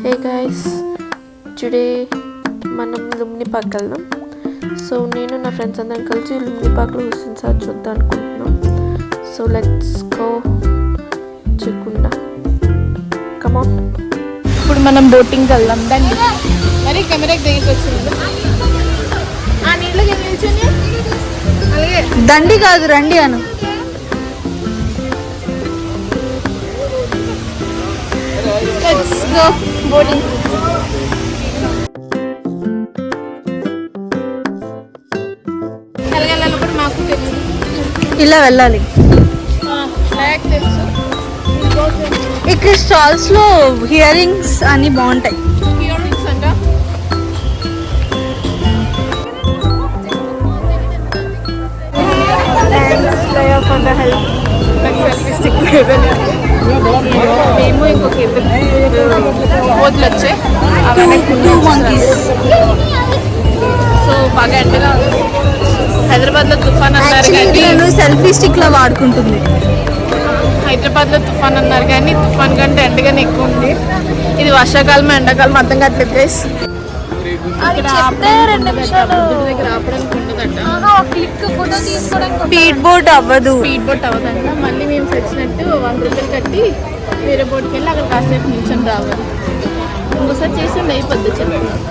Hey guys, today మనం Lumbini park వెళ్దాం. So నేను నా ఫ్రెండ్స్ అందరం కలిసి లుంబిని పార్క్లో హుస్సేన్ సాగర్ చూద్దాం అనుకుంటున్నాం. సో లెట్స్ గో చికుండ. Come on. ఇప్పుడు మనం బోటింగ్కి వెళ్దాం. దండి మరి కెమెరాకి దగ్గరికి వచ్చింది. ఆ నీళ్ళకి నిల్చొని అలాగే దండి కాదు రండి అను. Let's go boating. వెళ్ళాలి కూడా మాకు తెలుసు. ఇలా వెళ్ళాలి. తెలుసు ఇక్కడ స్టాల్స్ లో హియరింగ్స్ అన్ని బాగుంటాయి. హియరింగ్స్ అంట. మేము ఇంకొక బోట్లు వచ్చాయి. సో బాగా ఎండగా ఉంది. హైదరాబాద్లో తుఫాన్ అన్నారు కానీ సెల్ఫీ స్టిక్ లో వాడుకుంటుంది. హైదరాబాద్లో తుఫాన్ అన్నారు కానీ తుఫాన్ కంటే ఎండగానే ఎక్కువ ఉంది. ఇది వర్షాకాలం ఎండాకాలం అర్థం కావట్లేదు గైస్. Speed boat అవ్వదంట. మళ్ళీ మేము వచ్చినట్టు 100 రూపాయలు కట్టి వేరే బోట్కి వెళ్ళి అక్కడ కాసేపు నిల్చొని రావాలి. ఇంకోసారి చేసి అయిపోద్ది చెప్తున్నాను.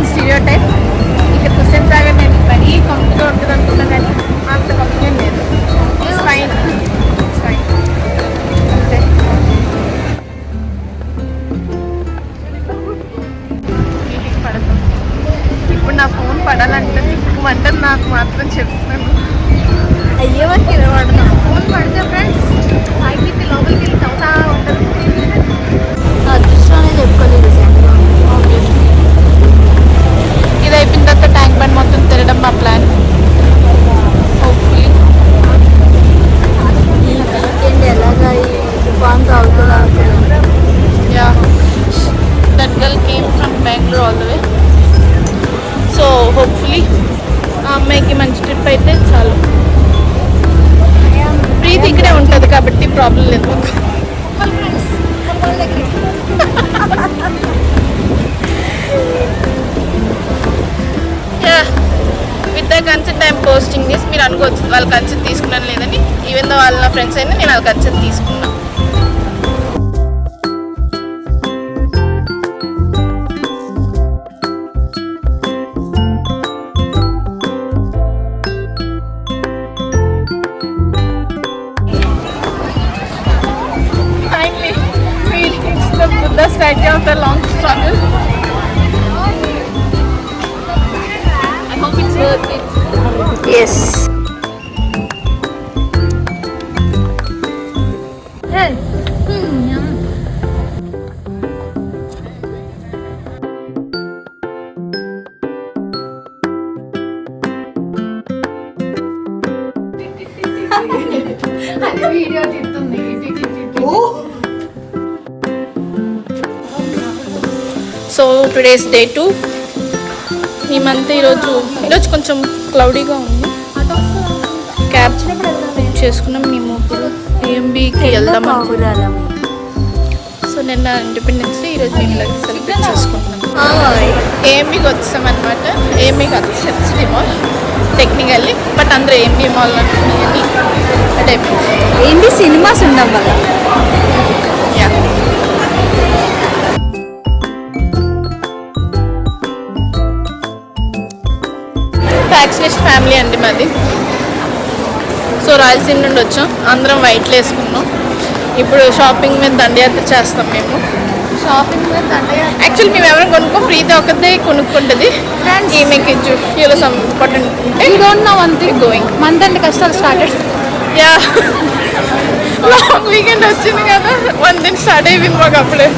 స్టీరియోటైప్ ఇక్కడ హుస్సేన్ సాగర్ నేను మరీ కంపెనీగా ఉంటుంది అనుకున్నా కానీ అంత కంపెనీ లేదు. ఇట్స్ ఫైన్ అంతే. నీటికి పడతాం. ఇప్పుడు నా ఫోన్ పడాలంటే తిక్కుమంటే నాకు మాత్రం చెప్తున్నాను. అయ్యే వరకు ఇలా పడతాం. ఫోన్ పడితే ఫ్రెండ్స్ సాగితే లోపలికి వెళ్ళి చదువుతా ఉంటారు. అదృష్టాన్ని చెప్పుకోలేదు. ఇది అయిపోయిన తర్వాత ట్యాంక్ బండ్ మొత్తం తిరగడం మా plan. Hopefully that girl came from Bengaluru all the way. So hopefully ఆ అమ్మాయికి మంచి ట్రిప్ అయితే చాలు. ప్రీతి ఇక్కడే ఉంటుంది కాబట్టి ప్రాబ్లం లేదు. With the consent I'm posting this. మీరు అనుకోవచ్చు వాళ్ళ కన్సెంట్ తీసుకున్నాను లేదని. ఈవెన్ దో వాళ్ళ నా ఫ్రెండ్స్ అయినా నేను వాళ్ళ కన్సెంట్ తీసుకున్నాను. Finally, we reached the Buddha statue after a long struggle. Yes. Hey. అది వీడియో తీస్తుంది. So today's day 2. ఈ మంత్ ఈరోజు కొంచెం క్లౌడీగా ఉంది. క్యాబ్ బుక్ చేసుకున్నాం. మేము ఇప్పుడు ఏఎంబీకి వెళ్దాం అనుకున్నాం. సో నిన్న ఇండిపెండెన్స్ డే, ఈరోజు మేము ఇలా సెలబ్రేట్ చేసుకుంటున్నాం. ఏఎంబీకి వచ్చాం అనమాట. ఏఎంబీ కాదు, సిటీ మాల్ టెక్నికల్లీ, బట్ అందరూ ఏఎంబీ మాల్ అనుకున్నాయని అంటే ఏంటి సినిమాస్ ఉన్నాం కదా. యా ఫ్యాక్షనిస్ట్ ఫ్యామిలీ అండి మాది. సో రాయలసీమ నుండి వచ్చాం. అందరం వైట్లు వేసుకున్నాం. ఇప్పుడు షాపింగ్ మీద దండయాత్ర చేస్తాం మేము. షాపింగ్ మీద దండయాత్ర యాక్చువల్లీ మేము ఎవరైనా కొనుక్కో ప్రీతి ఒకదే కొనుక్కుంటుంది. ఈమెకి హీరో సమ్ ఇంపార్టెంట్ ఉంటే గోయింగ్ మంత్ అంటే కష్టాలు స్టార్టెడ్. యా లాంగ్ వీకెండ్ వచ్చింది కదా, 1 దిన్ స్టార్ట్ అయిపోయింది మాకు అప్పుడే.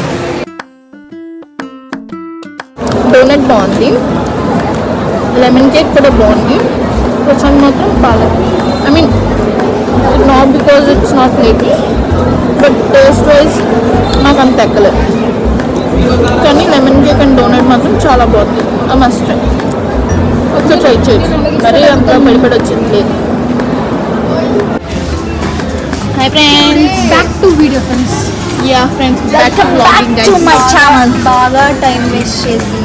డోనట్ బాగుంది, లెమన్ కేక్ కూడా బాగుంది. క్రోసాంట్ మాత్రం palak. I mean not because it's not native, but taste wise నాకు అంత ఎక్కలేదు. కానీ లెమన్ కేక్ అండ్ డోనట్ మాత్రం చాలా బాగుంది. ఆ మస్ట్ ట్రై. ఒకసారి ట్రై చేయొచ్చు, మరీ అంత పడిపడి వచ్చింది లేదు. Hi friends, back to video friends. Yeah friends, back to vlogging to my guys. Channel. బాగా టైం వేస్ట్ చేసి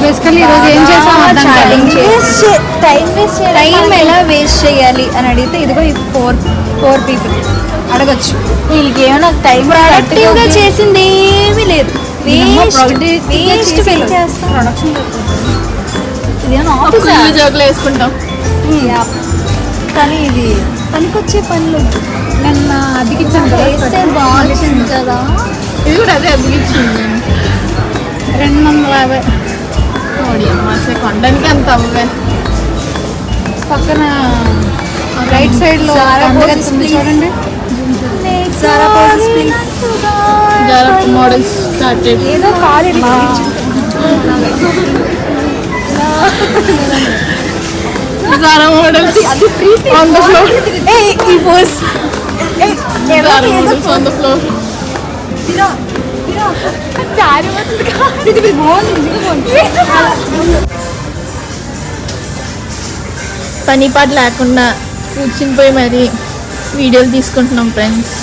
బేసికల్లీ ఈరోజు ఏం చేసాం అర్థం కాలేదు. టైం ఎలా వేస్ట్ చేయాలి అని అడిగితే ఇదిగో ఈ ఫోర్ పీపుల్ అడగచ్చు. వీళ్ళకి ఏమైనా టైం ప్రొడక్టివ్గా చేసింది ఏమీ లేదు. వేస్ట్ చేస్తాం. ఇదేమో ఆఫీస్ ఈ జోకులు వేసుకుంటాం. కానీ ఇది పనికొచ్చే పనులు. నిన్న అదికిచ్చాను కదా, వేస్తే బాగుంటుంది కదా. ఇది కూడా అదే అదిలిచ్చింది. 250. కొనడానికి అంత అవ్వే. పక్కన రైట్ సైడ్ లో చూడండి. Zara models started. ఏదో car Zara models on the floor. Zara models on the floor. పని పాట లేకుండా కూర్చుని పోయి మరి వీడియోలు తీసుకుంటున్నాం ఫ్రెండ్స్.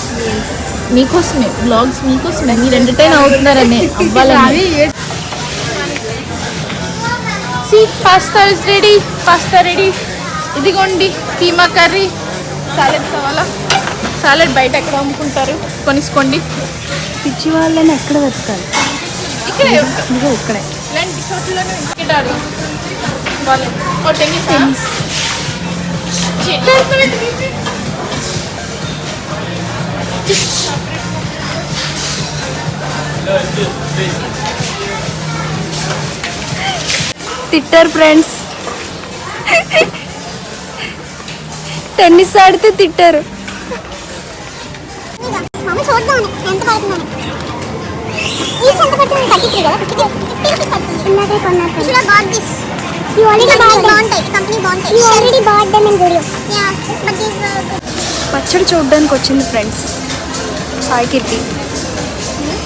మీకోసమే బ్లాగ్స్, మీకోసమే మీరు ఎంటర్టైన్ అవుతున్నారని అవ్వాలని. Pasta is ready. Pasta ready. ఇదిగోండి కీమా కర్రీ. సాలెడ్ కావాలా? సాలెడ్ బయట ఎక్కడ అమ్ముకుంటారు, కొనిసుకోండి. పిచ్చి వాళ్ళని ఎక్కడ వెతకాలి? ఇక్కడే ఇక్కడే ఇలాంటి చోట్లనే పెట్టారు వాళ్ళు. టెన్నిస్ తిట్టారు ఫ్రెండ్స్. టెన్నిస్ ఆడితే తిట్టారు. పచ్చడి చూడడానికి వచ్చింది ఫ్రెండ్స్ సాయి కీర్తి.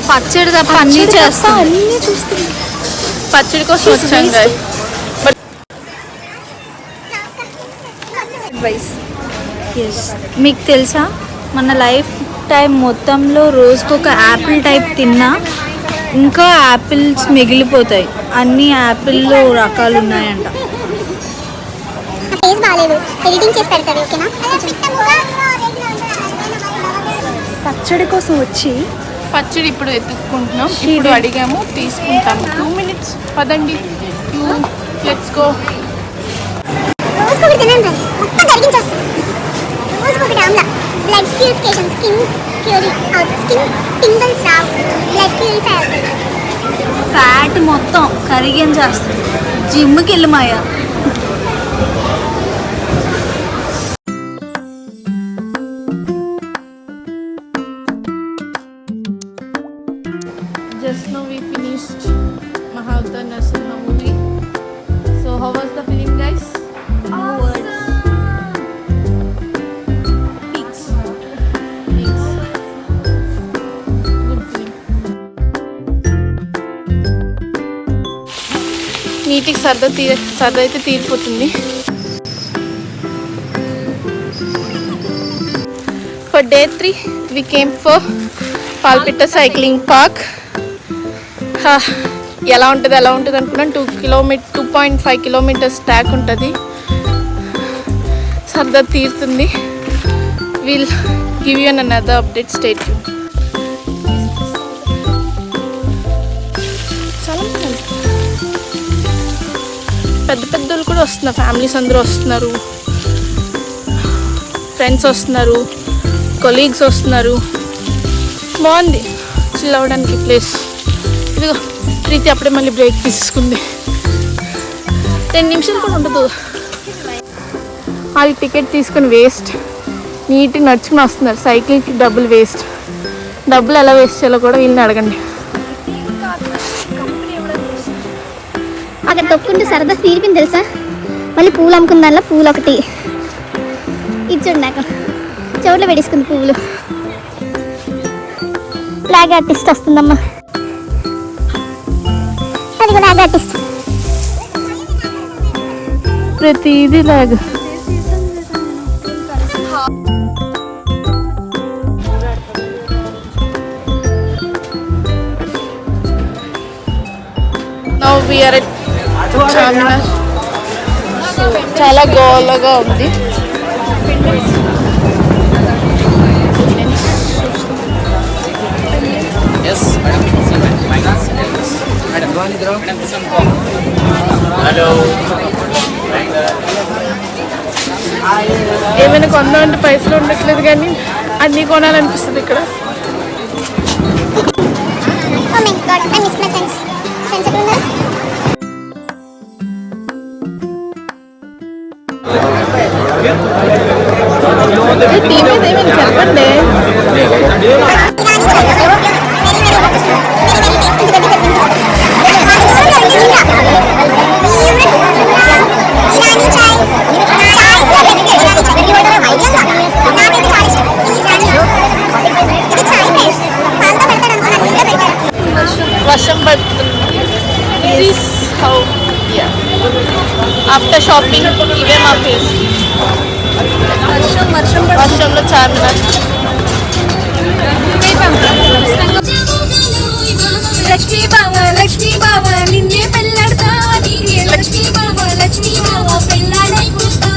పచ్చడి తప్ప అన్నీ చేస్తాం. అన్నీ చూస్తుంది. పచ్చడి కోసం వచ్చాం guys. అడ్వైస్. మీకు తెలుసా మన లైఫ్ టైం మొత్తంలో రోజుకొక యాపిల్ టైప్ తిన్నా ఇంకా యాపిల్స్ మిగిలిపోతాయి. అన్ని యాపిల్లో రకాలు ఉన్నాయంట. ఫేస్ బాగాలేదు, ఎడిటింగ్ చేసి పెడతారు. ఓకేనా? పచ్చడి కోసం వచ్చి పచ్చడి ఇప్పుడు ఎత్తుక్కుంటున్నాం. ఇప్పుడు అడిగాము, తీసుకుంటాము. 2 minutes పదండి. Let's go. రోజుకొకటి తినండి ఫ్రెండ్స్, మొత్తం కరిగించేస్తాం. రోజుకొకటి ఆమ్లా. బ్లడ్ ప్యూరిఫికేషన్, స్కిన్ ప్యూరి స్కిన్ పింపుల్స్ రావు, బ్లడ్ ప్యూరిఫై అవుతుంది. ఫ్యాట్ మొత్తం కరిగించేస్తుంది. జిమ్కి వెళ్ళి మాయా. Just now we finished Mahavatar Narasimha movie. So how was the film guys? Peaks. Peaks. Good film. నీటికి సరదా అయితే తీరిపోతుంది. For day 3 we came for Palapitta cycling park. ఎలా ఉంటుంది అనుకున్నాను. 2.5 kilometers ట్రాక్ ఉంటుంది. సరదా తీరుతుంది. Will give you an another update. Stay tune. చాలా పెద్ద పెద్దలు కూడా వస్తున్నారు. ఫ్యామిలీస్ అందరూ వస్తున్నారు, ఫ్రెండ్స్ వస్తున్నారు, కొలీగ్స్ వస్తున్నారు. బాగుంది చిల్ అవ్వడానికి ప్లేస్. ఇదిగో ప్రీతి అప్పుడే మళ్ళీ బ్రేక్ తీసుకుంది. 10 నిమిషాలు కూడా ఉండదు. వాళ్ళు టికెట్ తీసుకుని వేస్ట్. నీట్గా నడుచుకుని వస్తున్నారు. సైకిల్కి డబ్బులు వేస్ట్. డబ్బులు ఎలా వేస్ట్ చేయాలో కూడా వీళ్ళని అడగండి. అక్కడ తొక్కుంటూ సరదా తీరిపింది తెలుసా. మళ్ళీ పూలు అమ్ముకున్న దానిలో పూలు ఒకటి ఇచ్చుండి నాకు చెవుట్లో పెట్టేసుకుంది పువ్వులు. ఫ్లాగ్ ఆర్టిస్ట్ వస్తుందమ్మా. అది కూడా ఫ్లాగ్ ఆర్టిస్ట్. ప్రతిదీ లాగా now we are at Charminar. చాలా గోలగా ఉంది. ఏమైనా కొందామంటే పైసలు ఉండట్లేదు కానీ అన్నీ కొనాలనిపిస్తుంది ఇక్కడ. Oh my god, I miss my friends. Friends ఎక్కడ ఉన్నారు? టీవీ ఏమైనా చెప్పండి. వర్షం పడుతుంది. దిస్ హౌ ఆఫ్టర్ షాపింగ్ ఇవే మా ఫేస్. వర్షంలో చార్మినార్. లక్ష్మీ బావ లక్ష్మీ బావ నిన్నే పెళ్ళాడతా నీకే లక్ష్మీ బావ లక్ష్మీ బావ పెళ్ళాడైపోతా.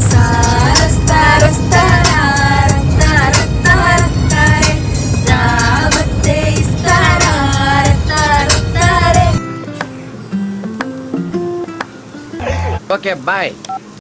సారస్తా రస్తా రత్తా రత్తా రత్తారే రావతే ఇస్తారా రత్తా రత్తారే. Okay, bye.